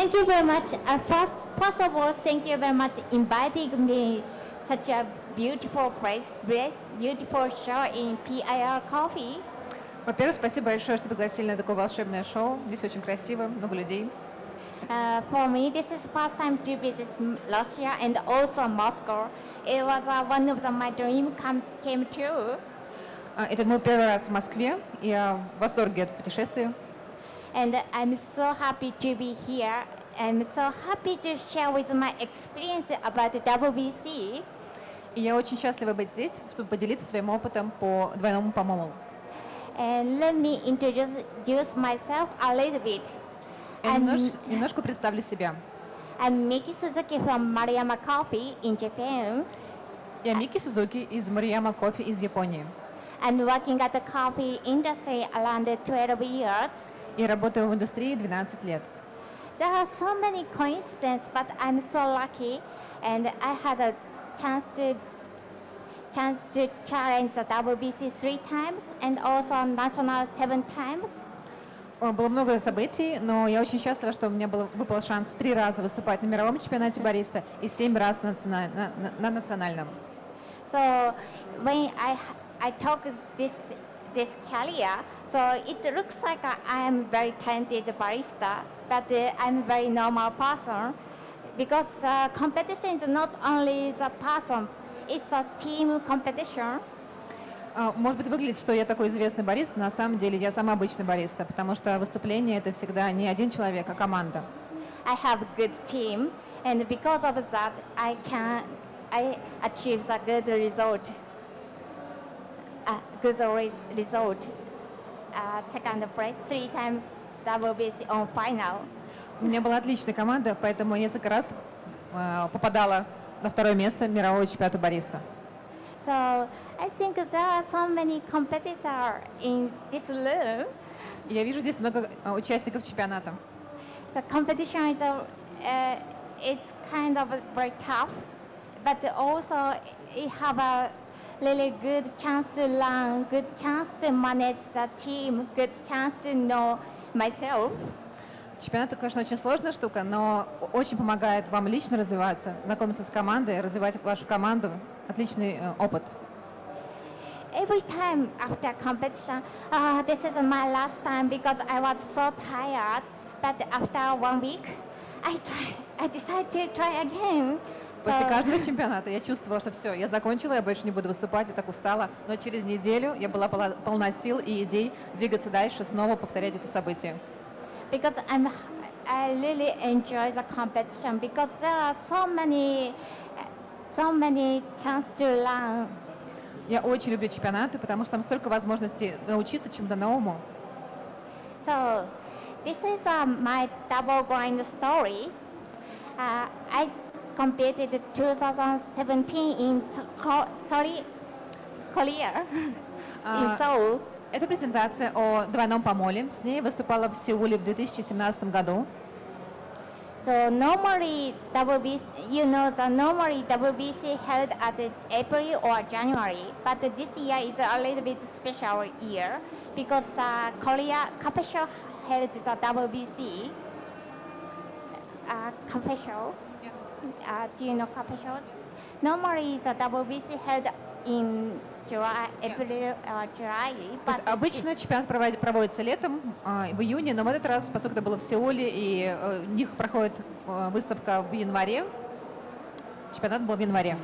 Thank you very much. First of all, thank you very much inviting me such a beautiful place, beautiful show in PIR Coffee. Во-первых, спасибо большое, что пригласили на такое волшебное шоу. Здесь очень красиво, много людей. For me, this is first time to visit Russia and also Moscow. It was one of my dream came true. Это мой первый раз в Москве. Я в восторге от путешествия. And I'm so happy to be here. I'm so happy to share with my experience about WBC. И я очень счастлива быть здесь, чтобы поделиться своим опытом по двойному помолу. And let me introduce myself a little bit. Я немножко представлю себя. I'm Miki Suzuki from Maruyama Coffee in Japan. Я Мики Сузуки из Марuyama Coffee из Японии. I'm working at the coffee industry around 12 years. Я работаю в индустрии 12 лет. There are so many coincidences, but I'm so lucky, and I had a chance to challenge the WBC 3 times and also national 7 times. Было много событий, но я очень счастлива, что у меня выпал шанс 3 раза выступать на мировом чемпионате бариста и 7 раз на национальном. So when I took this career, so it looks like I am very talented barista, but I'm a very normal person because competition is not only the person, it's a team competition. Может быть, выглядит, что я такой известный бариста, на самом деле я сама обычный бариста, потому что выступление это всегда не один человек, а команда. I have a good team, and because of that, I achieve a good result. Second place, 3 times WBC on final. У меня была отличная команда, поэтому я несколько раз попадала на второе место мирового чемпионата бариста. So I think there are so many competitors in this room. Я вижу здесь много участников чемпионата. The competition is kind of very tough, but also it have a really good chance to learn, good chance to manage the team, good chance to know myself. Чемпионат, конечно, очень сложная штука, но очень помогает вам лично развиваться, знакомиться с командой, развивать вашу команду. Отличный опыт. Every time after competition, this is my last time because I was so tired. But after 1 week, I decided to try again. После каждого чемпионата я чувствовала, что все, я закончила, я больше не буду выступать, я так устала. Но через неделю я была полна сил и идей двигаться дальше, снова повторять это событие. Because I really enjoy the competition because there are so many chances to learn. Я очень люблю чемпионаты, потому что там столько возможностей научиться чему-то новому. So this is my double grind story. I competed in 2017 in Korea, in Seoul. Это презентация о двойном помоле. С ней выступала в Сеуле в 2017 году. So normally normally WBC held at April or January, but this year is a little bit special year because Korea Cafe Show held the WBC. Cafe Show. Yes. Do you know Cafe Show? Yes. Normally the WBC held in July, April or July. То есть обычно чемпионат проводится летом, в июне, но в этот раз, поскольку это было в Сеуле, и у них проходит выставка в январе, чемпионат был в январе.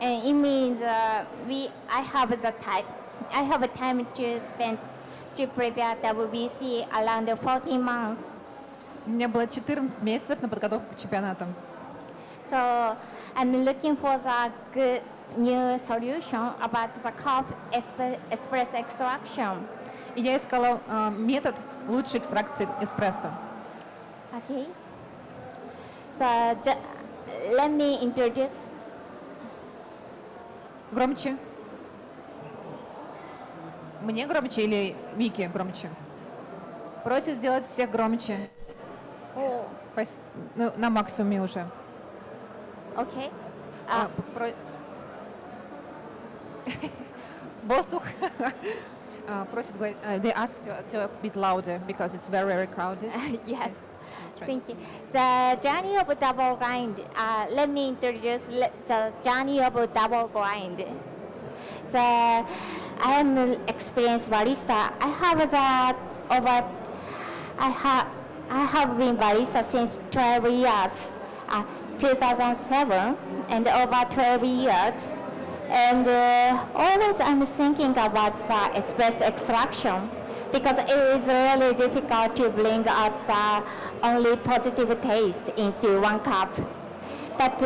And it means I have time to spend to prepare WBC around 14 months. У меня было 14 месяцев на подготовку к чемпионатам. So I'm looking for the good new solution about the coffee espresso extraction. И я искала метод лучшей экстракции эспрессо. Okay. So let me introduce. Громче. Мне громче или Вике громче? Просит сделать всех громче. Oh. Ну, на максимуме уже. Okay. Воздух. Просит говорить. They ask to a bit louder because it's very, very crowded. Yes. right. Thank you. The journey of double grind. Let me introduce the journey of double grind. So I am an experienced barista. I have been barista since 12 years, 2007, and over 12 years. And always I'm thinking about the espresso extraction because it is really difficult to bring out the only positive taste into one cup. But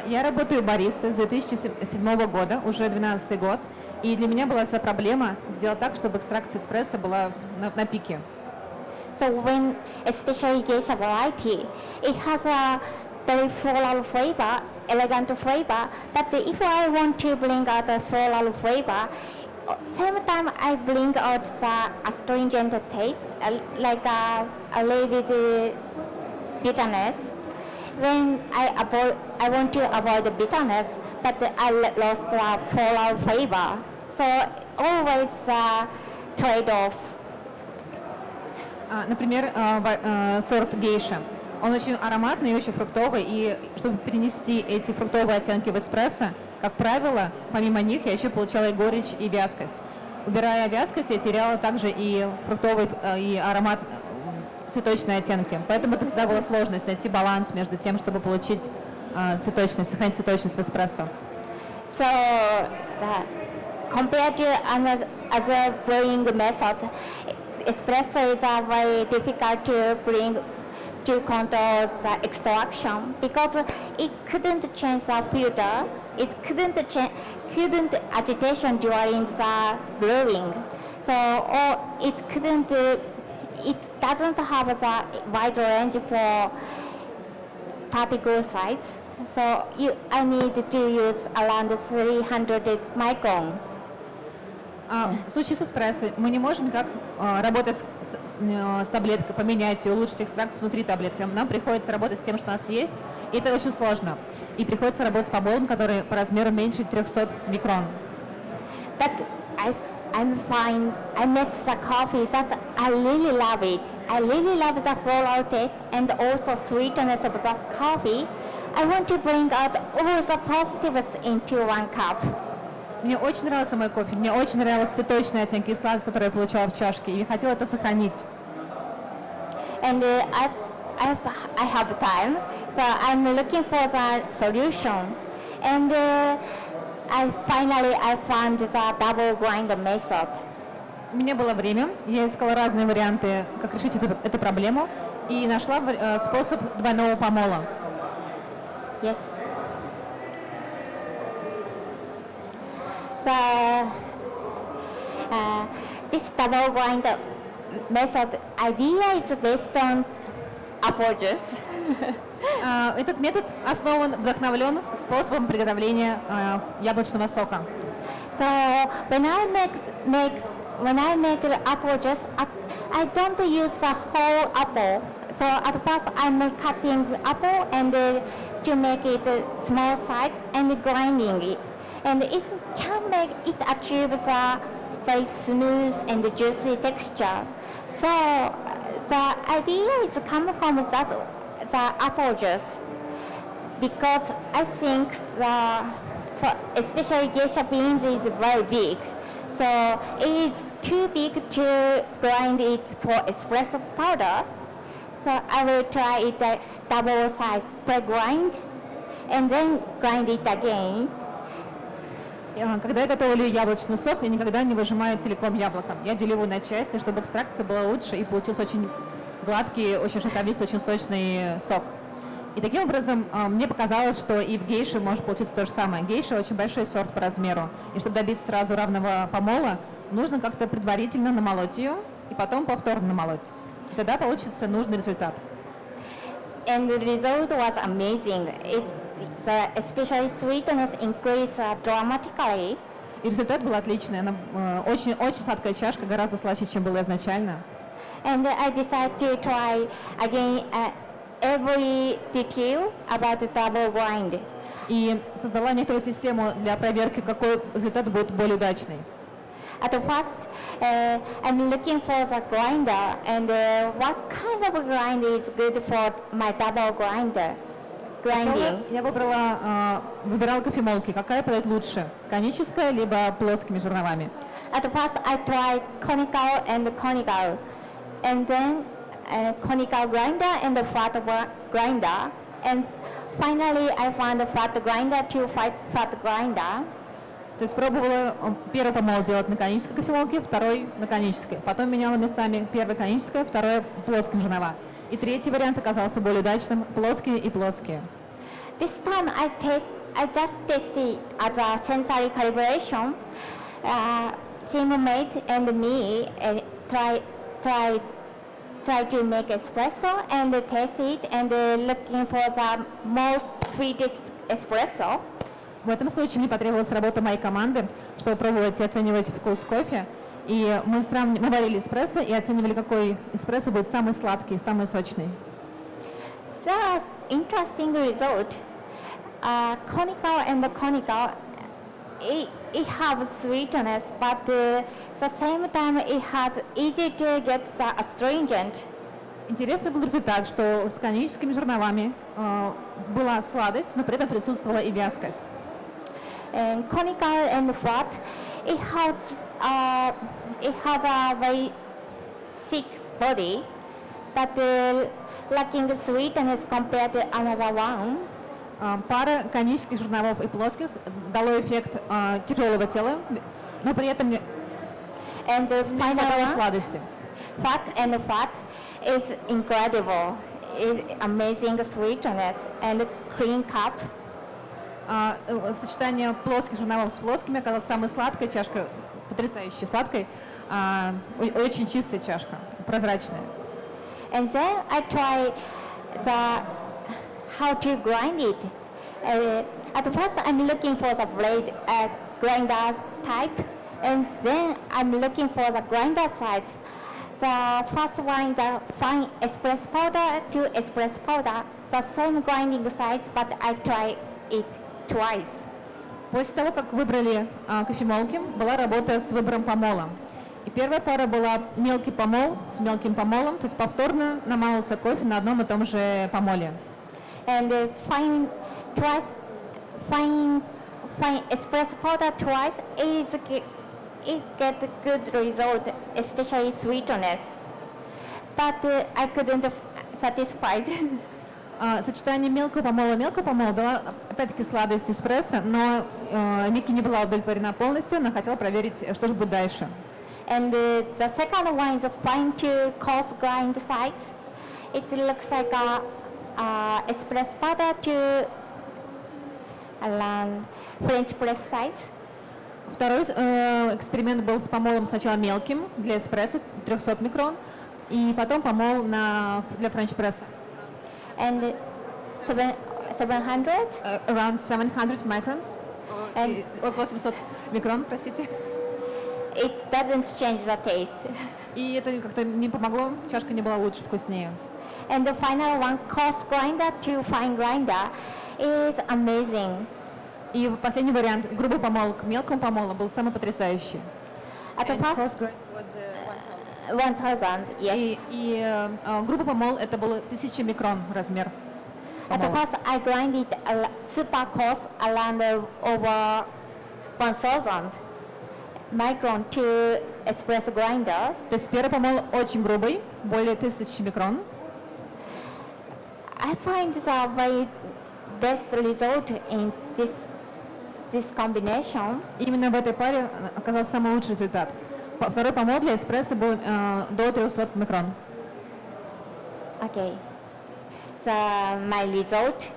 Я работаю баристой с 2007 года, уже 12-й год, и для меня была вся проблема сделать так, чтобы экстракция эспрессо была на пике. so when, especially geisha variety, it has a very floral flavor, elegant flavor. But if I want to bring out a floral flavor, same time I bring out the astringent taste, like a little bit bitterness. When I want to avoid the bitterness, but I lost the floral flavor. So always trade-off. Например, сорт гейша. Он очень ароматный и очень фруктовый, и чтобы перенести эти фруктовые оттенки в эспрессо, как правило, помимо них я еще получала и горечь, и вязкость. Убирая вязкость, я теряла также и фруктовый, и аромат, цветочные оттенки. Поэтому это всегда была сложность найти баланс между тем, чтобы получить цветочность, сохранить цветочность в эспрессо. So compared to other brewing method, espresso is very difficult to bring to control the extraction because it couldn't change the filter. It couldn't agitation during the brewing. So it doesn't have the wide range for particle size. So I need to use around 300 micron. В случае с эспрессо мы не можем никак работать с таблеткой, поменять и улучшить экстракцию внутри таблетки. Нам приходится работать с тем, что у нас есть, и это очень сложно. И приходится работать с поболом, который по размеру меньше 300 микрон. But I'm fine. I made the coffee that I really love it. I really love the floral taste and also sweetness of the coffee. I want to bring out all the positives into one cup. Мне очень нравился мой кофе, мне очень нравились цветочные оттенки и сладость, которые я получала в чашке, и я хотела это сохранить. And I have time, so I'm looking for the solution. And I found the double grind method. У меня было время, я искала разные варианты, как решить эту проблему, и нашла способ двойного помола. Yes. This double grind method idea is based on apple juice. Этот метод вдохновлен способом приготовления яблочного сока. So when I make the apple juice, I don't use the whole apple. So at first I'm cutting the apple and to make it small size and grinding it. And it can make it achieve the very smooth and juicy texture. So the idea is coming from the apple juice because I think especially geisha beans is very big. So it is too big to grind it for espresso powder. So I will try it double size per grind and then grind it again. Когда я готовлю яблочный сок, я никогда не выжимаю целиком яблоко. Я делю его на части, чтобы экстракция была лучше и получился очень гладкий, очень шелковистый, очень сочный сок. И таким образом мне показалось, что и в гейше может получиться то же самое. Гейша очень большой сорт по размеру. И чтобы добиться сразу равного помола, нужно как-то предварительно намолоть ее и потом повторно намолоть. И тогда получится нужный результат. And the result was amazing. Especially sweetness increased dramatically. И результат был отличный. Она очень сладкая чашка, гораздо слаще, чем было изначально. And I decided to try again every detail about the double grind. И создала некоторую систему для проверки, какой результат будет более удачный. At first, I'm looking for the grinder and what kind of grind is good for my double grinder. Сначала Grinding. я выбирала кофемолки. Какая подойдет лучше? Коническая, либо плоскими жерновами? At first, I tried conical and then conical grinder and the flat grinder, and finally I found a flat grinder to flat grinder. То есть пробовала первый помол делать на конической кофемолке, второй на конической. Потом меняла местами первый коническая, второй плоские жернова. И третий вариант оказался более удачным, плоские и плоские. This time I just tested as a sensory calibration. Teammate and me try to make espresso and taste it and looking for the most sweetest espresso. В этом случае мне потребовалась работа моей команды, чтобы пробовать и оценивать вкус кофе. И мы варили эспрессо и оценивали, какой эспрессо будет самый сладкий, самый сочный. The interesting result. Conical and conical, it have sweetness, but the same time it has easy to get the astringent. Интересный был результат, что с коническими жерновами была сладость, но при этом присутствовала и вязкость. And conical and flat, it has a very thick body, but lacking sweetness compared to another one. Пара конических жерновов и плоских дало эффект тяжелого тела, но при этом не And the final хватало one, сладости. fat and fat, is incredible. It's amazing sweetness and clean cup. Сочетание плоских жерновов с плоскими оказалось самой сладкой чашкой, потрясающе сладкой, очень чистая чашка, прозрачная. And then I try how to grind it. At first, I'm looking for the blade grinder type, and then I'm looking for the grinder size. The first one is the fine espresso powder to espresso powder, the same grinding size, but I try it twice. После того, как выбрали кофемолки, была работа с выбором помола. И первая пара была мелкий помол с мелким помолом, то есть повторно намалывался кофе на одном и том же помоле. And fine espresso powder twice it get good result, especially sweetness. But I couldn't satisfied. Сочетание мелкого помола дало опять-таки сладость эспрессо, но Микки не была удовлетворена полностью, она хотела проверить, что же будет дальше. And the second one is a fine to coarse grind size. It looks like a espresso powder to French press size. Второй эксперимент был с помолом сначала мелким для эспрессо 300 микрон, и потом помол для френч-пресса. And 700. Around 700 microns. And Около 700 микрон, простите. it doesn't change the taste. И это как-то не помогло, чашка не была лучше, вкуснее. And the final one, coarse grinder to fine grinder, is amazing. И последний вариант, грубый помол к мелкому помолу, был самый потрясающий. At the And first, coarse grind was 1000, yes. И грубый помол это было 1000 микрон размер At the помола. first, I grind it super coarse around over 1000 micron to espresso grinder. То есть первый помол очень грубый, более 1000 микрон. I find the very best result in this combination. Именно в этой паре оказался самый лучший результат. Второй помол для эспрессо был до 300 микрон. Okay. So my result,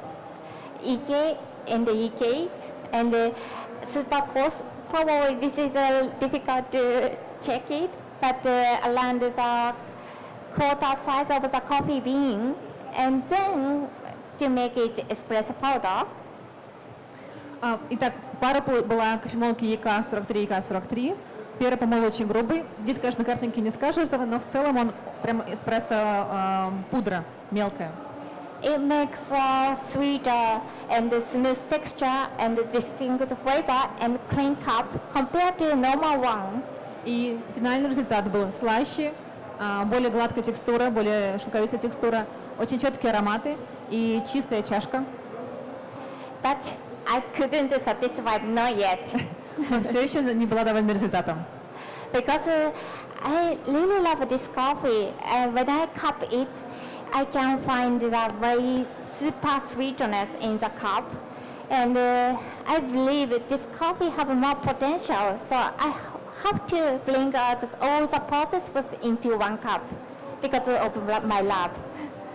EK and super coarse. Probably this is difficult to check it, but around the quarter size of the coffee bean, and then to make it espresso powder. Итак, пара была кофемолки ЕК-43 и ЕК-43. Первый помол очень грубый. Здесь, конечно, на картинке не скажешь, но в целом он прям эспрессо пудра мелкая. It makes sweeter and smooth texture and distinct flavor and clean cup compared to normal one. И финальный результат был слаще, более гладкая текстура, более шелковистая текстура, очень четкие ароматы и чистая чашка. But I couldn't satisfy not yet Но все еще не была довольна результатом. because I really love this coffee. And when I cup it, I can find the very super sweetness in the cup. And I believe this coffee have more potential. So I have to bring out all the positives into one cup because of my love.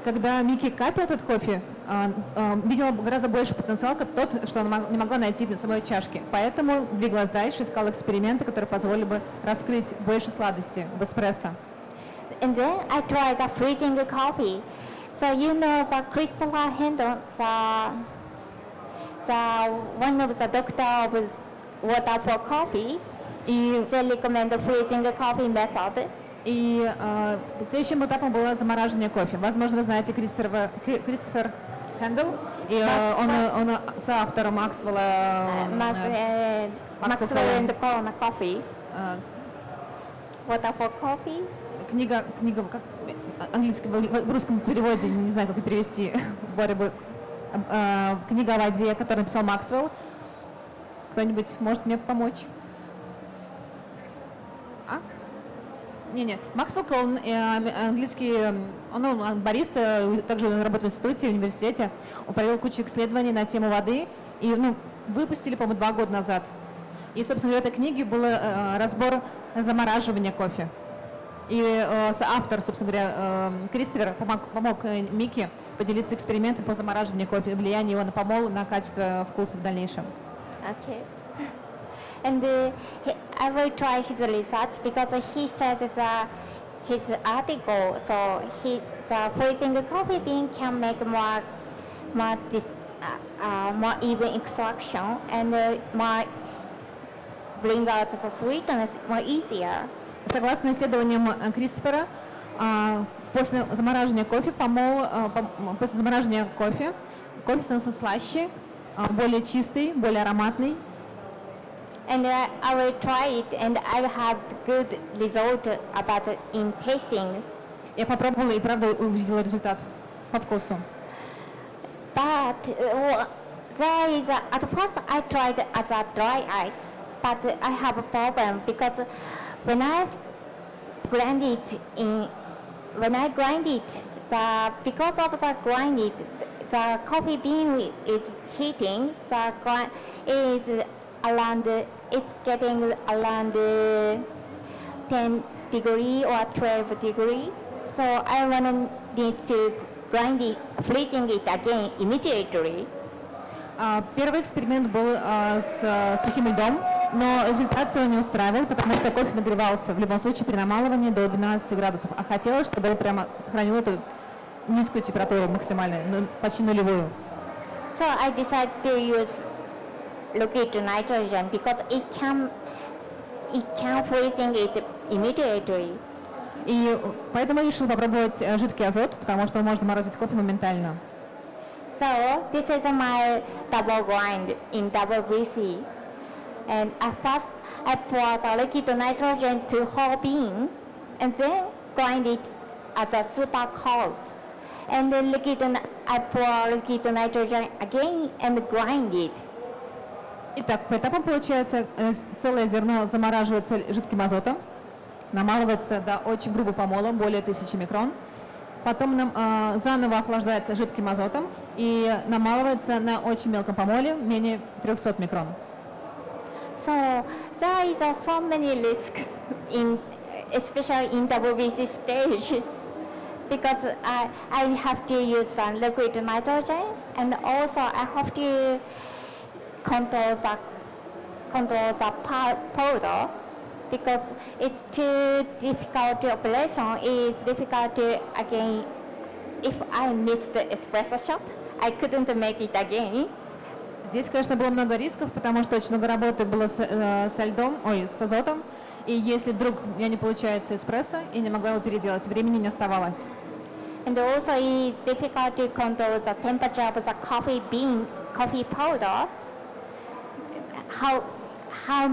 Когда Микки капила этот кофе, видела гораздо больше потенциал, как тот, что она не могла найти в самой чашке. Поэтому двигалась дальше, искала эксперименты, которые позволили бы раскрыть больше сладости в эспрессо. And then I tried the freezing coffee. So you know the Christopher Hendon, the one of the doctor of water for coffee. И, They recommend the freezing coffee method. и следующим этапом было замораживание кофе. Возможно, вы знаете Кристофер Хэндл, и он соавтор Максвелла. Maxwell and Corona coffee. Water for coffee. Книга, как английский, в русском переводе, не знаю, как ее перевести, книга о воде, которую написал Максвелл. Кто-нибудь может мне помочь? Не. Максвелл Колн, английский, он бариста, также работает в институте, в университете. Он провел кучу исследований на тему воды и выпустили, по-моему, 2 года назад. И, собственно, в этой книге был разбор замораживания кофе. И автор, собственно говоря, Кристофер помог Микки поделиться экспериментом по замораживанию кофе, влияние его на помол, на качество вкуса в дальнейшем. Okay. And I will try his research because he said that his article, so the freezing coffee bean can make more even extraction and more bring out the sweetness more easier. Согласно исследованиям Кристофера, после замораживания кофе кофе становится слаще, более чистый, более ароматный. And I will try it and I have good result about in tasting. Я попробовала и правда увидела результат по вкусу. But there is at first I tried as a dry ice, but I have a problem because when I grind it, because of the grind it, the coffee bean is heating. It's getting around 10 degree or 12 degree. So I need to grind it, freezing it again immediately. Первый эксперимент был с сухим льдом, но результат его не устраивал, потому что кофе нагревался в любом случае при намалывании до 12 градусов, а хотелось, чтобы он прямо сохранил эту низкую температуру максимальную, почти нулевую. So I decided to use liquid nitrogen because it can freezing it immediately. И поэтому я решила попробовать жидкий азот, потому что он может заморозить кофе моментально. So this is my double grind in double BC. And at first I pour the liquid nitrogen to whole bean and then grind it as a super coarse. And then I pour liquid nitrogen again and grind it. Итак, по этапам получается целое зерно замораживается жидким азотом, намалывается до очень грубого помола, более 1000 микрон. Потом заново охлаждается жидким азотом и намалывается на очень мелком помоле, менее 300 микрон. So there is so many risks especially in WBC stage, because I have to use liquid nitrogen and also I have to control the powder because it's too difficult to operation. It's difficult to again. If I missed the espresso shot, I couldn't make it again. Здесь, конечно, было много рисков, потому что очень много работы было с азотом. И если вдруг у меня не получается эспрессо, я не могла его переделать, времени не оставалось. And also it's difficult to control the temperature of the coffee powder. how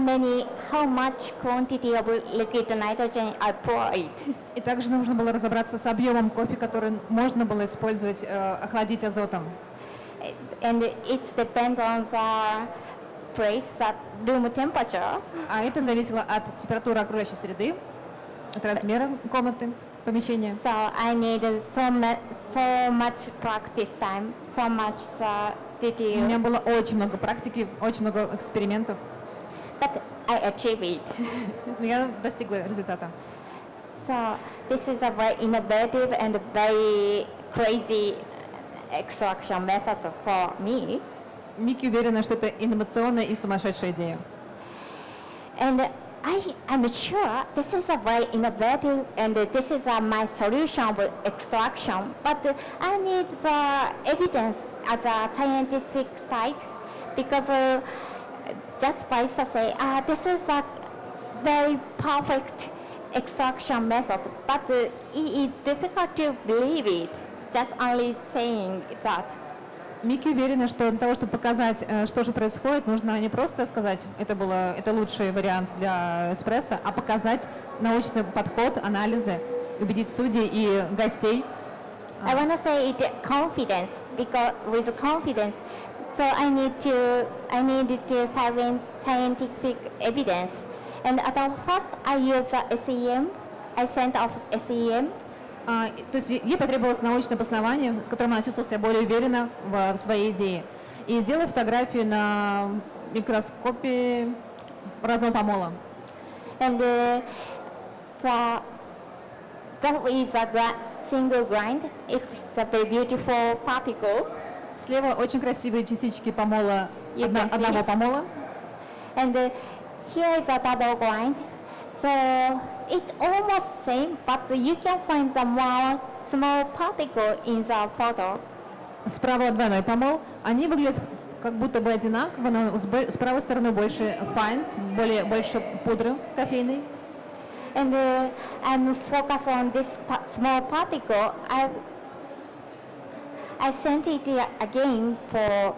much quantity of liquid nitrogen I pour it. И также нужно было разобраться с объемом кофе, который можно было использовать, охладить азотом. And it depends on the place, the room temperature. А это зависело от температуры окружающей среды, от размера комнаты, помещения. So I needed so much practice time, so much У detail. меня было очень много практики, очень много экспериментов, But I achieved it. но я достигла результата. So this is a very innovative and very crazy extraction method for me. Микки уверена, что это инновационная и сумасшедшая идея. And I'm sure this is a very innovative and this is my solution of extraction. But I need the evidence as a scientific side because just by say, this is a very perfect extraction method, but it is difficult to believe it, just only saying that. Микки уверена, что для того, чтобы показать, что же происходит, нужно не просто сказать, это лучший вариант для эспрессо, а показать научный подход, анализы, убедить судей и гостей. I want to say it confidence because with confidence, so I need to scientific evidence. And at first I use SEM. I sent off SEM. То есть ей потребовалось научное обоснование, с которым она чувствовала себя более уверенно в своей идее. И сделала фотографию на микроскопе разного помола. And that is a single grind. It's a very beautiful particle. Слева очень красивые частички помола, You can see. одного помола. And here is a double grind. So it's almost same, but you can find the more small particle in the photo. Справа двойной помол. Они выглядят как будто бы одинаково, но с правой стороны больше fines, больше пудры кофейной. And I'm focused on this small particle. I sent it again for.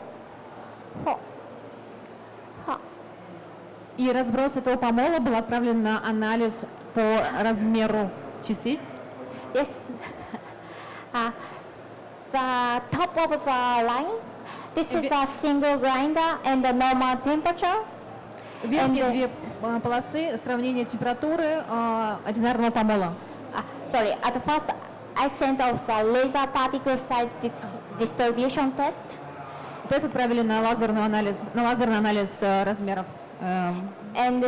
И разброс этого помола был отправлен на анализ по размеру частиц. Yes. The top of the line. This is a single grinder and the normal temperature. Верхние две полосы сравнение температуры одинарного помола. Sorry. At first, I sent off the laser particle size distribution test. Тест отправили на лазерный анализ размеров. And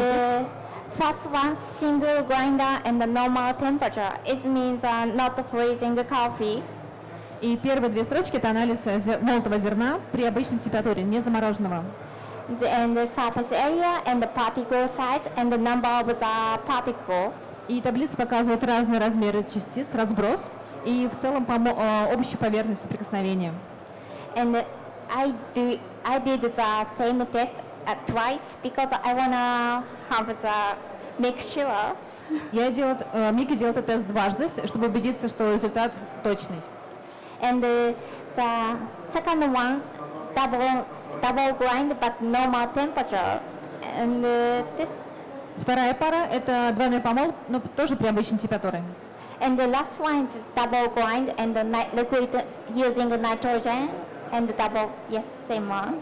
first one single grinder and the normal temperature. It means not freezing coffee. И первые две строчки это анализ молотого зерна при обычной температуре, не замороженного. And the surface area and the particle size and the number of the particle. И таблица показывает разные размеры частиц, разброс и в целом общую поверхность соприкосновения. And I did the same test twice because I wanna have the make sure. Микки делал этот тест дважды, чтобы убедиться, что результат точный. And the second one, double grind but normal temperature. And this. Вторая пара это двойной помол, но тоже при обычной температуре. And the last one is double grind and the liquid using nitrogen and double, yes, same one.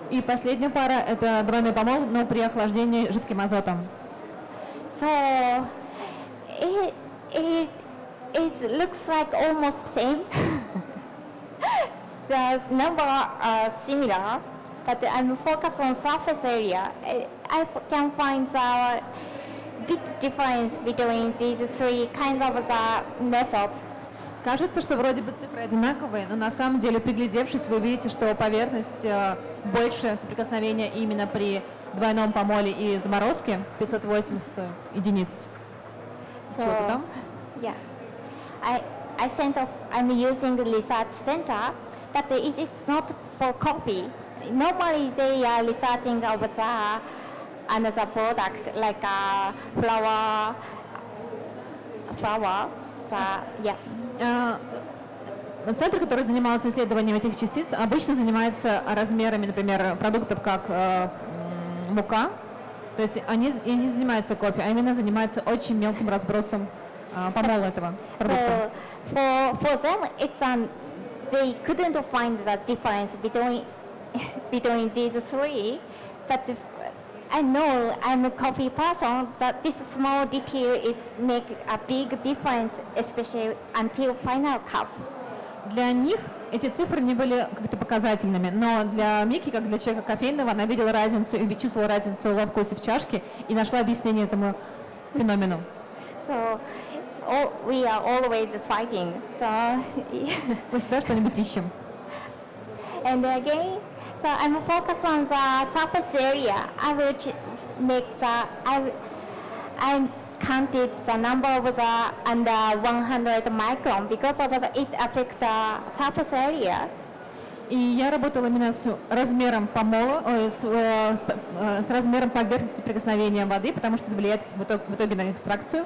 И последняя пара это двойной помол, но при охлаждении жидким азотом. So it looks like almost same. The number are similar, but I'm focused on surface area. I can find the bit difference between these three kinds of the method. Кажется, что вроде бы цифры одинаковые, но на самом деле, приглядевшись, вы увидите, что поверхность больше соприкосновения именно при двойном помоле и заморозке 580 единиц. Что-то там? Yeah, I'm using the research center, but it's not for coffee. Normally they are researching of the another product like flour. So yeah. Центр, который занимался исследованием этих частиц, обычно занимается размерами, например, продуктов как мука, То есть они и не занимаются кофе, а именно занимаются очень мелким разбросом помола этого продукта. So for them, they couldn't find the difference between between these three. But I know I'm a coffee person that this small detail is make a big difference, especially until final cup. Для них эти цифры не были как-то показательными, но для Мики, как для человека кофейного, она видела разницу и чувствовала разницу во вкусе в чашке и нашла объяснение этому феномену. So we are always fighting. So Мы всегда что-нибудь ищем. and again, so I'm focused on the surface area. I will make I counted the number of the under 100 micron because of it affects the surface area. И я работала именно с размером помола, с размером поверхности прикосновения воды, потому что это влияет в итоге на экстракцию.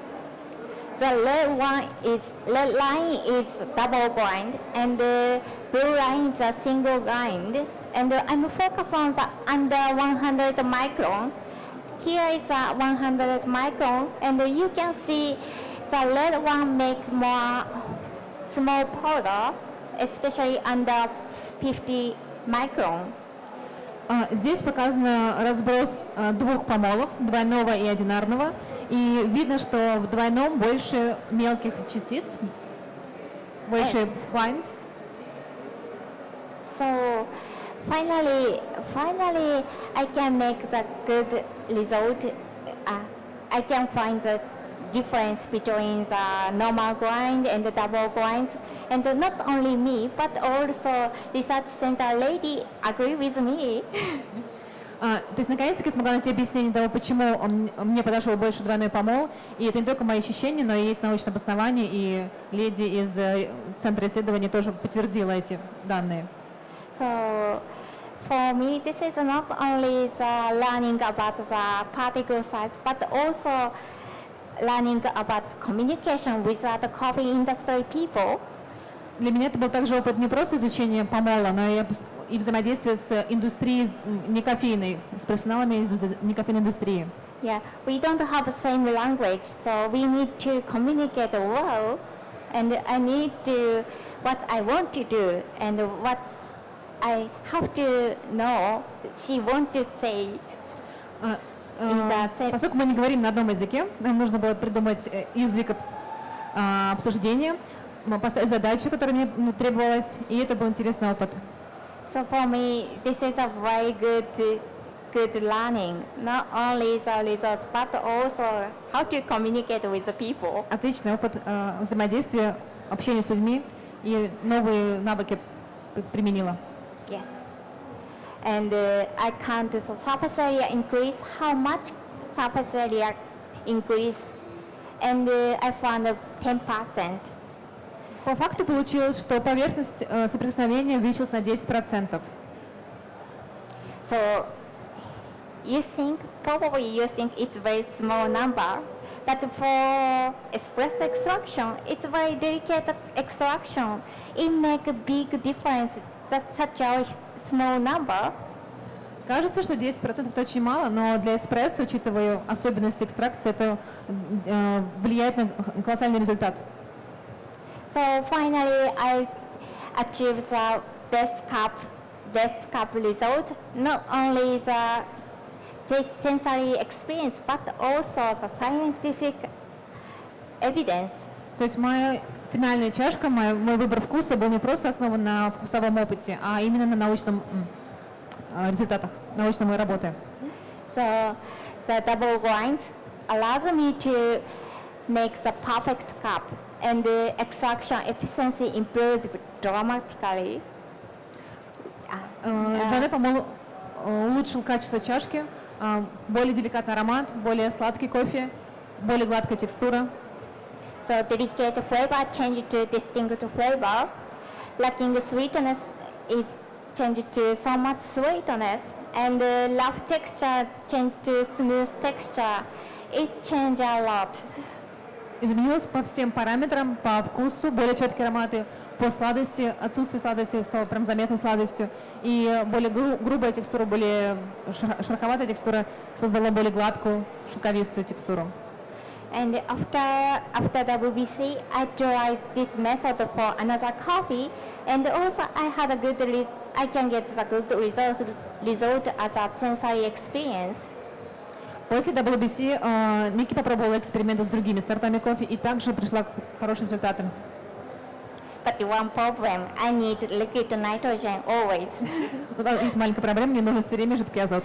The red line is double grind, and the blue line is a single grind. And I'm focused on the under 100 micron. Here is a 100 micron, and you can see the red one make more small powder, especially under 50 micron. Здесь показан разброс двух помолов, двойного и одинарного. И видно, что в двойном больше мелких частиц, больше fines. So finally, I can make the good result. I can find the difference between the normal grind and the double grind. And not only me, but also research center lady agree with me. То есть, наконец-таки, смогла найти объяснение того, почему мне подошел больше двойной помол. И это не только мои ощущения, но и есть научное обоснование, и леди из Центра исследований тоже подтвердила эти данные. So for me, this is not only the learning about the particle size, but also learning about communication with the coffee industry people. Для меня это был также опыт не просто изучения помола, но и взаимодействия с индустрией некофейной, с профессионалами из некофейной индустрии. Yeah, we don't have the same language, so we need to communicate well, and I need to what I want to do and what I have to know. She want to say. Поскольку мы не говорим на одном языке, нам нужно было придумать язык обсуждения, поставить задачу, которая мне требовалась, и это был интересный опыт. So for me, this is a very good learning. Not only the results, but also how to communicate with the people. Отличный опыт взаимодействия, общения с людьми, и новые навыки применила. Yes. And I count the surface area increase, how much surface area increase, and I found 10%. По факту получилось, что поверхность соприкосновения увеличилась на 10%. So probably you think it's very small number, but for espresso extraction, it's very delicate extraction. It make a big difference. That's such a small number. Кажется, что 10% это очень мало, но для эспрессо, учитывая особенности экстракции, это влияет на колоссальный результат. So finally, I achieved the best cup result. Not only the sensory experience, but also the scientific evidence. То есть моя финальная чашка, мой выбор вкуса был не просто основан на вкусовом опыте, а именно на научном результатах, научной моей работы. So the double grind allows me to make the perfect cup. And the extraction efficiency improves dramatically. Двойной помол улучшил качество чашки, более деликатный аромат, более сладкий кофе, более гладкая текстура. So delicate flavor changed to distinct flavor. Lacking sweetness is changed to so much sweetness, and rough texture changed to smooth texture. It changed a lot. Изменилось по всем параметрам, по вкусу, более четкие ароматы, по сладости, отсутствие сладости стало прям заметной сладостью, и более грубая текстура, более шероховатая текстура создала более гладкую, шелковистую текстуру. And after WBC, I tried this method for another coffee, and also I can get the good result as a sensory experience. После WBC Микки попробовала эксперименты с другими сортами кофе и также пришла к хорошим результатам. But one problem, I need liquid nitrogen always. Есть маленькая проблема, мне нужен все время жидкий азот.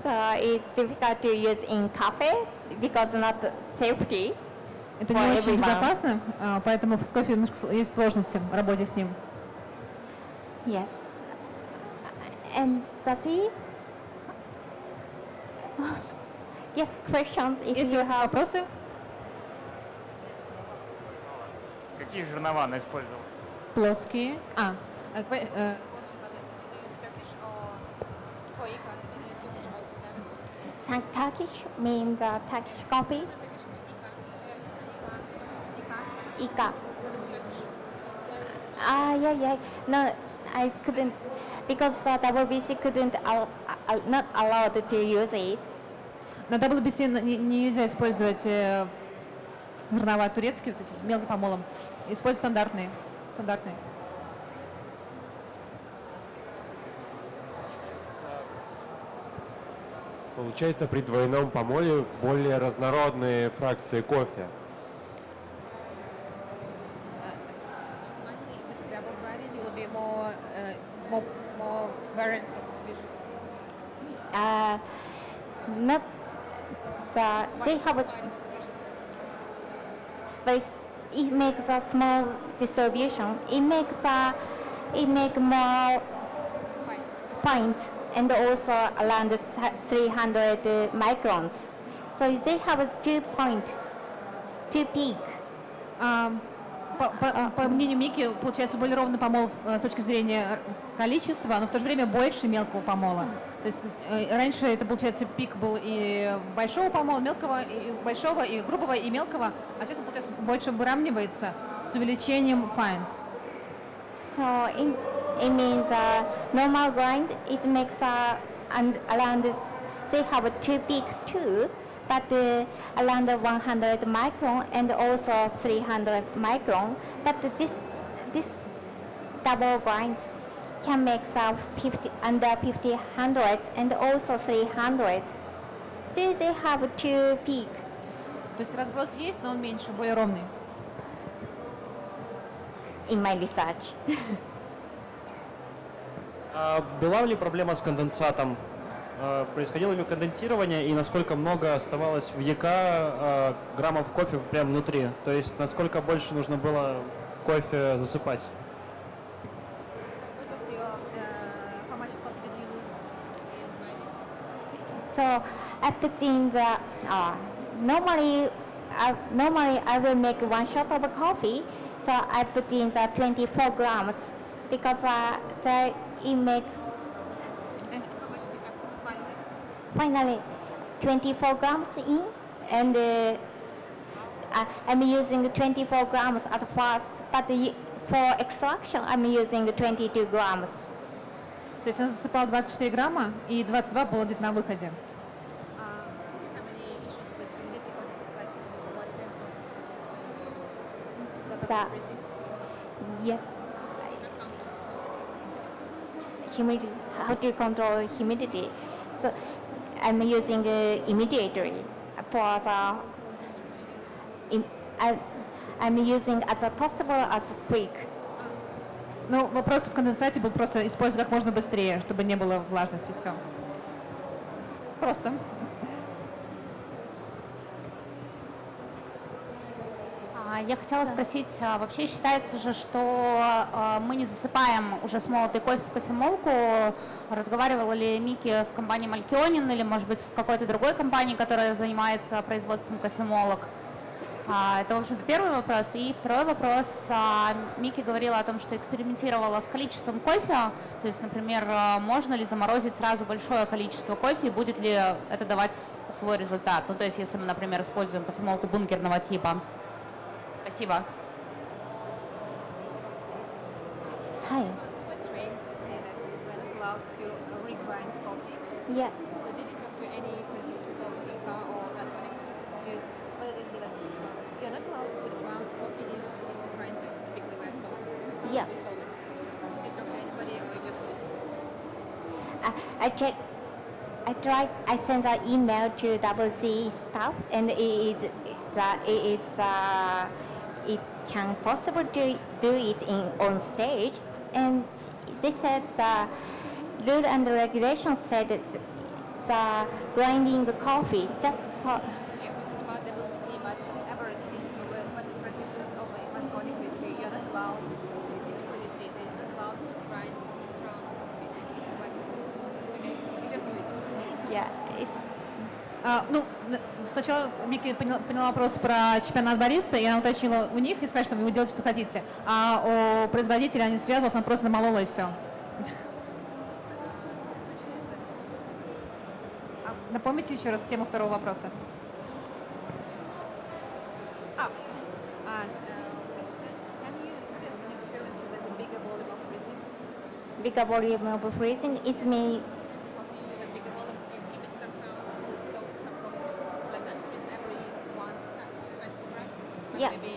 So it's difficult to use in cafe because not safety. Это for не очень everyone. безопасно, поэтому с кофе немножко есть сложности в работе с ним. Yes. And that's it. Yes, questions if Есть you у вас have. вопросы? Какие жернова использовал? Плоские. Turkish means the Turkish coffee. Ika. Yeah. No, I couldn't because WBC couldn't not allowed to use it. На WBC нельзя использовать жернова турецкие, вот эти мелкопомолом. Используют стандартные. Получается, при двойном помоле более разнородные фракции кофе. Not they have but it makes a small distribution. It make more fines and also around 300 microns. So they have 2 peak. По мнению Микки, получается более ровный помол с точки зрения количества, но в то же время больше мелкого помола. То есть раньше это, получается, пик был и большого помола, мелкого, и большого, и грубого, и мелкого, а сейчас он, получается, больше выравнивается с увеличением fines. So it means normal grind. It makes and around they have 2 peak too, but around 100 micron and also 300 micron. But this double grinds can make under 50 and also 300. Still they have 2 peak. То есть разброс есть, но он меньше, более ровный. In my research. Была ли проблема с конденсатом? Происходило ли конденсирование и насколько много оставалось в ЯК граммов кофе прямо внутри? То есть насколько больше нужно было кофе засыпать? So I put in the normally I will make 1 shot of coffee. So I put in the 24 grams because it makes finally 24 grams in, and I'm using 24 grams at first, but for extraction I'm using 22 grams. То есть она засыпала 24 грамма, и 22 было где-то на выходе. Yes. Humidity. How to control humidity? So I'm using immediately for I'm using as possible as quick. Ну, вопрос в конденсате был просто использовать как можно быстрее, чтобы не было влажности, все. Просто. Я хотела спросить, вообще считается же, что мы не засыпаем уже смолотый кофе в кофемолку. Разговаривала ли Микки с компанией Малькионин или, может быть, с какой-то другой компанией, которая занимается производством кофемолок? Это, в общем-то, первый вопрос. И второй вопрос. Мики говорила о том, что экспериментировала с количеством кофе. То есть, например, можно ли заморозить сразу большое количество кофе, и будет ли это давать свой результат? Ну, то есть, если мы, например, используем кофемолку бункерного типа. Спасибо. Hi. We were trained to say that we're not allowed to regrind coffee. Yeah. So did you talk to any producers of Ika or organic juice? Whether they say that you're not allowed to put ground coffee in a grinder, typically we're told. How Yeah. do you solve it? Did you talk to anybody or you just do it? I checked. I tried. I sent an email to WC staff, and it can possibly do it on stage. And they said the rule and regulation said that the grinding the coffee just so, Yeah, was it about WBC, but just averagely, when the producers of organic, they say you're not allowed, typically they say they're not allowed to grind ground coffee. But is it okay? You just do it. yeah, it's Сначала Мики поняла вопрос про чемпионат бариста, и она уточнила у них и сказала, что вы делаете, что хотите. А у производителя она не связывалась, она просто намолола и все. Напомните еще раз тему второго вопроса. Have you an experience with the bigger volume of freezing? bigger volume of freezing. It means Freezing coffee with bigger volume and keep it somehow, will it solve some problems? Like not freeze every 24 grams, but Yeah. maybe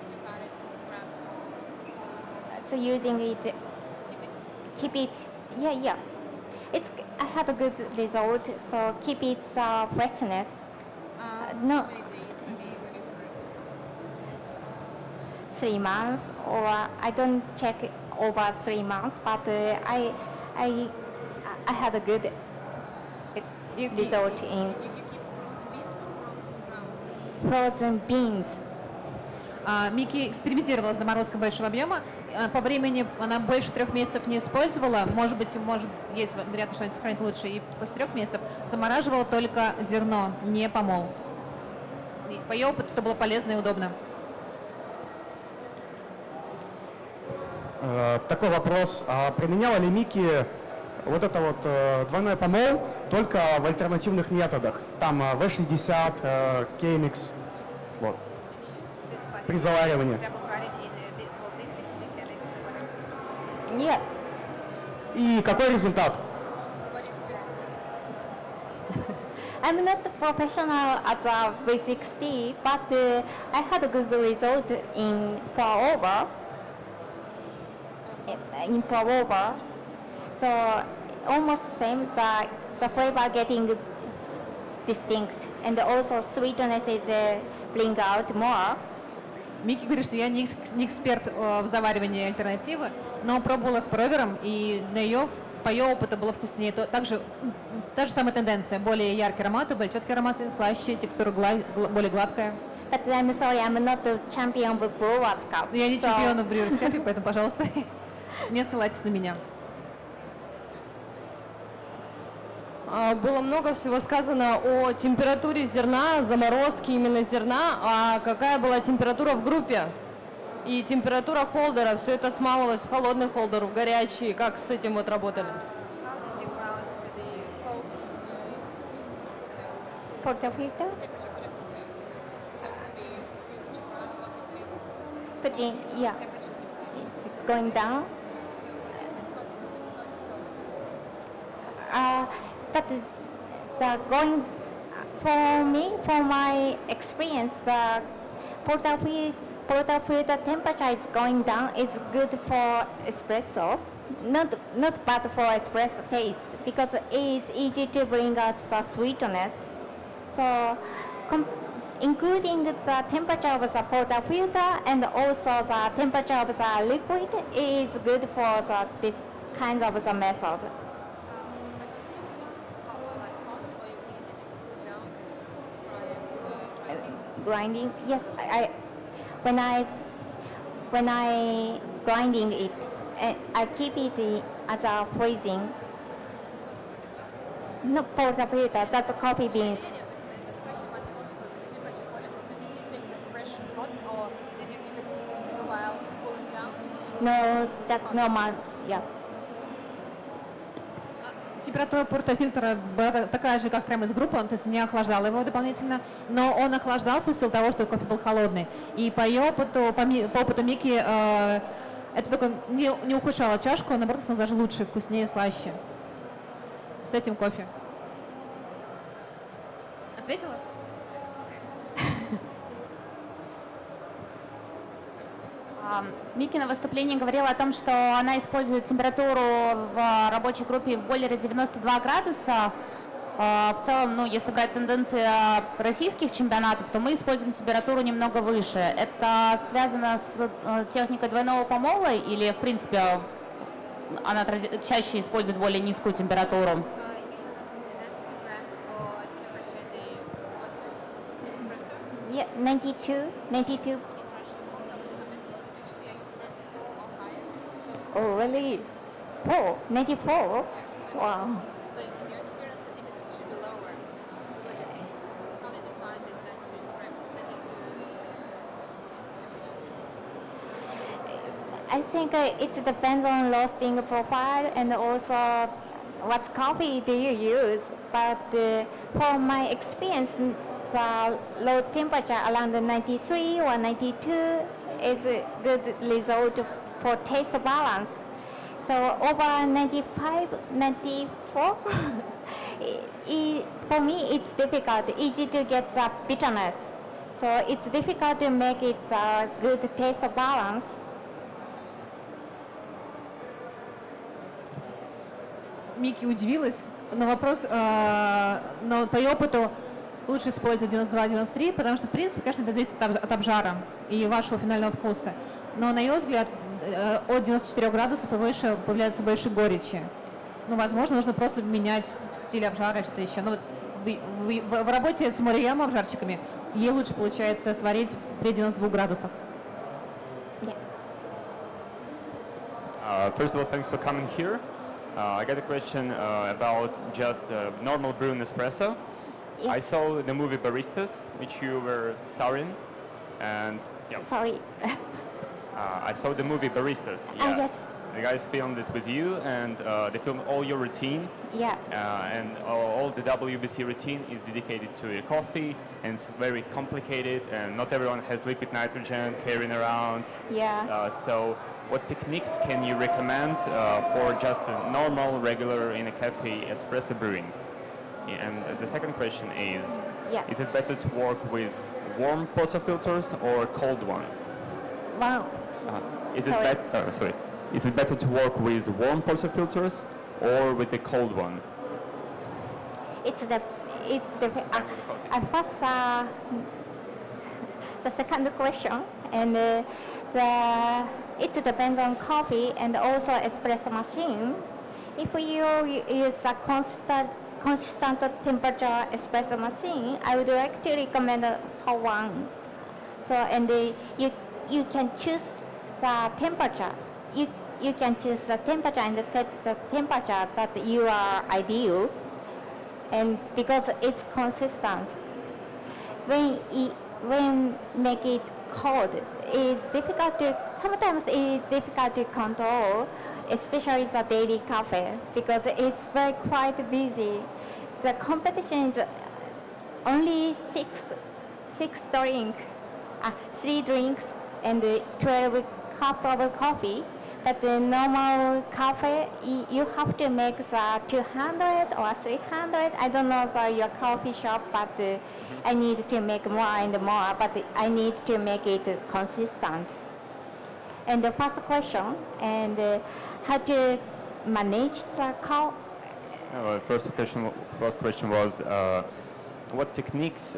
200 grams or so using it, keep it. yeah. I had a good result. So keep it freshness. No. How many days maybe when you freeze? 3 months, or I don't check over 3 months, but I had a good result in You keep frozen beans or frozen grounds? frozen beans. Мики экспериментировала с заморозкой большого объема. По времени она больше 3 месяцев не использовала. Может быть, есть вероятность, что она сохранит лучше. И после 3 месяцев замораживала только зерно, не помол. И по ее опыту это было полезно и удобно. Такой вопрос. А применяла ли Мики вот это вот двойной помол только в альтернативных методах? Там V60, Chemex, вот, Did you use this part при заваривании. double grinded in for V60 Chemex or whatever? Yeah. И какой результат? What experience? I'm not professional as a V60, but I had a good result in pour over. In pour over, so almost same. The flavor getting distinct, and also sweetness is bring out more. Мики говорит, что я не эксперт в заваривании альтернативы, но пробовала с провером, и по ее опыту было вкуснее. Также та же самая тенденция. Более яркие ароматы, более четкие ароматы, слаще, текстура более гладкая. But I'm sorry, I'm not the champion of Brewers Cup. Я не so- чемпион в Brewers Cup, поэтому, пожалуйста, не ссылайтесь на меня. Было много всего сказано о температуре зерна, заморозке именно зерна. А какая была температура в группе? И температура холдера, все это смалывалось в холодный холдер, в горячий. Как с этим вот работали? How does it ground to the cold Portafilter, temperature would have been too? Because it would be if you ground coffee too putting, yeah, temperature would be it's going down. so would it how do you solve it? But the going for me, for my experience, the portafilter temperature is going down. It's good for espresso, not bad for espresso taste because it's easy to bring out the sweetness. So, including the temperature of the portafilter and also the temperature of the liquid is good for this kind of the method. But did you keep it hot, like hot, or you did it cool it down prior grinding? Grinding, yes, when I grinding it, I keep it as a freezing. No portafilter, that's coffee beans. Yeah, but the question about the hot frozen, the temperature hot frozen, did you take that while cooling down? No, just normal. Yeah. Температура портофильтра была такая же, как прямо из группы, он то есть не охлаждал его дополнительно, но он охлаждался в силу того, что кофе был холодный. И по ее опыту, по опыту Мики, это только не ухудшало чашку, а наоборот, стало даже лучше, вкуснее, слаще. С этим кофе. Ответила? Мики на выступлении говорила о том, что она использует температуру в рабочей группе в бойлере 92 градуса. В целом, ну, если брать тенденции российских чемпионатов, то мы используем температуру немного выше. Это связано с техникой двойного помола или, в принципе, она чаще использует более низкую температуру? Use 92 grams for temperature in the water espresso. Yeah, 92. In Russia, most of the governmental usually are using 94 or higher. So, Oh, really? 94? Wow. so in your experience, I think it should be lower. What do you think? How did you find this 92 grams? 92 I think it depends on roasting profile and also what coffee do you use. But for my experience, the low temperature around 93 or 92 is a good result for taste balance. So over 95, 94, for me it's difficult, easy to get the bitterness. So it's difficult to make it a good taste balance. Мики удивилась, но вопрос, но по ее опыту лучше использовать 92-93, потому что, в принципе, конечно, это зависит от обжара и вашего финального вкуса. Но на ее взгляд, от 94 градусов и выше появляются больше горечи. Ну, возможно, нужно просто менять стиль обжара и что-то еще. Но вот в работе с Морием обжарщиками ей лучше получается сварить при 92 градусах. First of all, thanks for coming here. I got a question about just normal brewing espresso. Yeah. I saw the movie Baristas, which you were starring, and yeah, Sorry. I saw the movie Baristas. Yes. The guys filmed it with you, and they filmed all your routine. Yeah. And all the WBC routine is dedicated to your coffee, and it's very complicated, and not everyone has liquid nitrogen carrying around. Yeah. So what techniques can you recommend for just a normal, regular in a cafe espresso brewing? And the second question is, Yeah. is it better to work with warm portafilters or cold ones? Wow. Is Sorry. it better? Is it better to work with warm portafilters or with a cold one? It's the at first the second question, and it depends on coffee and also espresso machine. If you use a consistent temperature espresso machine, I would like to recommend for one. So and you can choose the temperature. You can choose the temperature and set the temperature that you are ideal, and because it's consistent. When make it cold, it's difficult to sometimes it's difficult to control, especially the daily cafe because it's very quite busy. The competition is only six drinks, 3 drinks and 12 cup of coffee. But the normal cafe, you have to make the 200 or 300. I don't know for your coffee shop, but I need to make more and more. But I need to make it consistent. And the first question, and how to manage the cow. First question was, what techniques,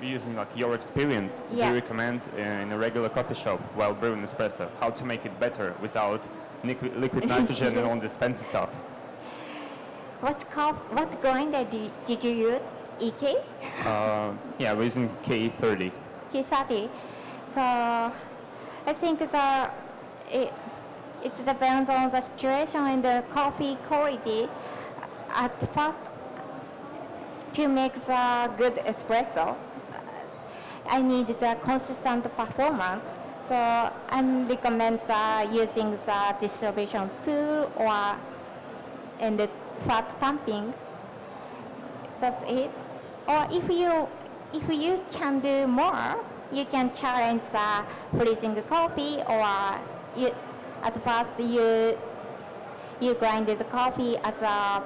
using like your experience, do Yeah. you recommend in a regular coffee shop while brewing espresso? How to make it better without liquid nitrogen and all this fancy stuff? What grinder did you use? EK? Yeah, we're using K30. K30. So I think it depends on the situation and the coffee quality. At first, to make the good espresso, I need the consistent performance. So I recommend using the distribution tool or and the fat stamping. That's it. Or if you can do more, you can challenge the freezing coffee, or at first you grind the coffee as a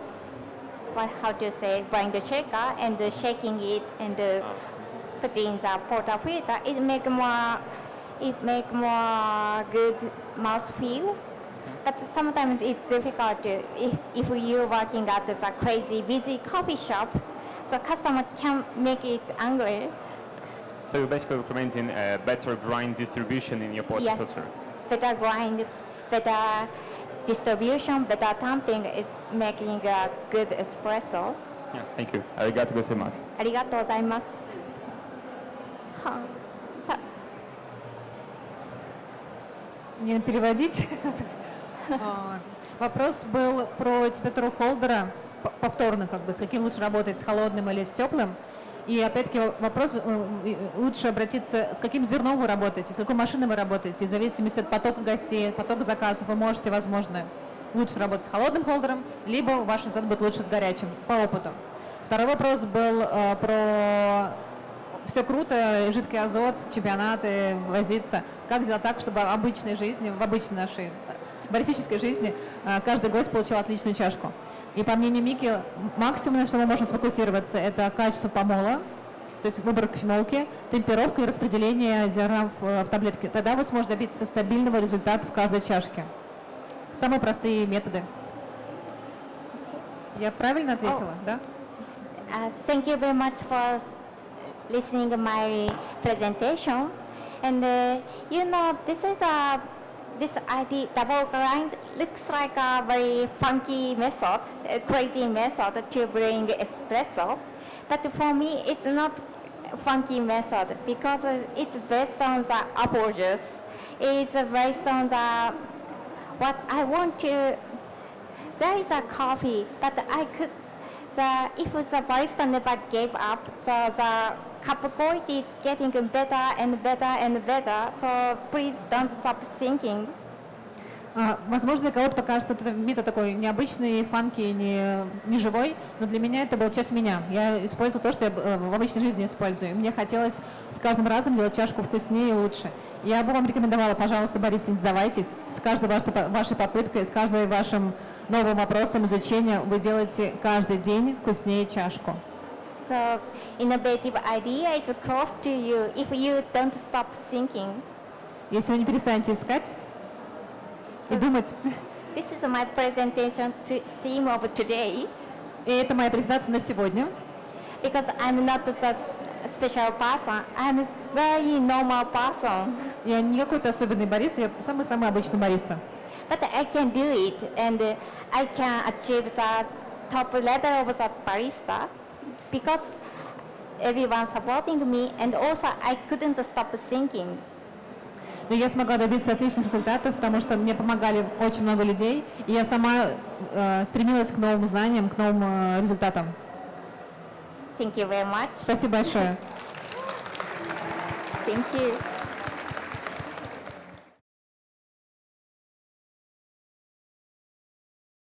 grind the shaker and shaking it and put in the portafilter. It make more good mouthfeel. But sometimes it's difficult if you're working at the crazy busy coffee shop, the customer can make it angry. So you're basically recommending a better grind distribution in your portafilter? Yes, better grind, better distribution, better tamping is making a good espresso. Yeah, thank you. Arigatou gozaimasu. ありがとうございます。Не переводить. Вопрос был про температуру холдера, повторно, как бы, с каким лучше работать, с холодным или с теплым. И опять-таки вопрос, лучше обратиться, с каким зерном вы работаете, с какой машиной вы работаете. В зависимости от потока гостей, потока заказов, вы можете, возможно, лучше работать с холодным холдером, либо ваш результат будет лучше с горячим, по опыту. Второй вопрос был про все круто, жидкий азот, чемпионаты, возиться. Как сделать так, чтобы в обычной жизни, в обычной нашей баристической жизни каждый гость получил отличную чашку? И по мнению Мики, максимум, на что мы можем сфокусироваться, это качество помола, то есть выбор кофемолки, темперовка и распределение зерна в таблетке. Тогда вы сможете добиться стабильного результата в каждой чашке. Самые простые методы. Я правильно ответила, да? Thank you very much for listening to my presentation. And this idea, double grind, looks like a very funky method, a crazy method to bring espresso. But for me, it's not a funky method because it's based on the apple juice. It's based on what I want to. There is a coffee, but if the barista never gave up, so the cup quality is getting better and better and better. So please don't stop thinking. Возможно, для кого-то покажется, что это метод такой необычный, фанки, не живой, но для меня это была часть меня. Я использовала то, что я в обычной жизни использую. И мне хотелось с каждым разом делать чашку вкуснее и лучше. Я бы вам рекомендовала, пожалуйста, баристы, не сдавайтесь. С каждой вашей попыткой, с каждым вашим новым вопросом изучения вы делаете каждый день вкуснее чашку. So innovative idea is close to you if you don't stop thinking. Если вы не перестанете искать и думать. This is my presentation theme of today. И это моя презентация на сегодня. Because I'm not a special person, I'm a very normal person. Я не какой-то особенный бариста, я самый-самый обычный бариста. But I can do it, and I can achieve the top level of the barista because everyone supporting me, and also I couldn't stop thinking. Но я смогла добиться отличных результатов, потому что мне помогали очень много людей, и я сама стремилась к новым знаниям, к новым результатам. Thank you very much. Спасибо большое. Thank you.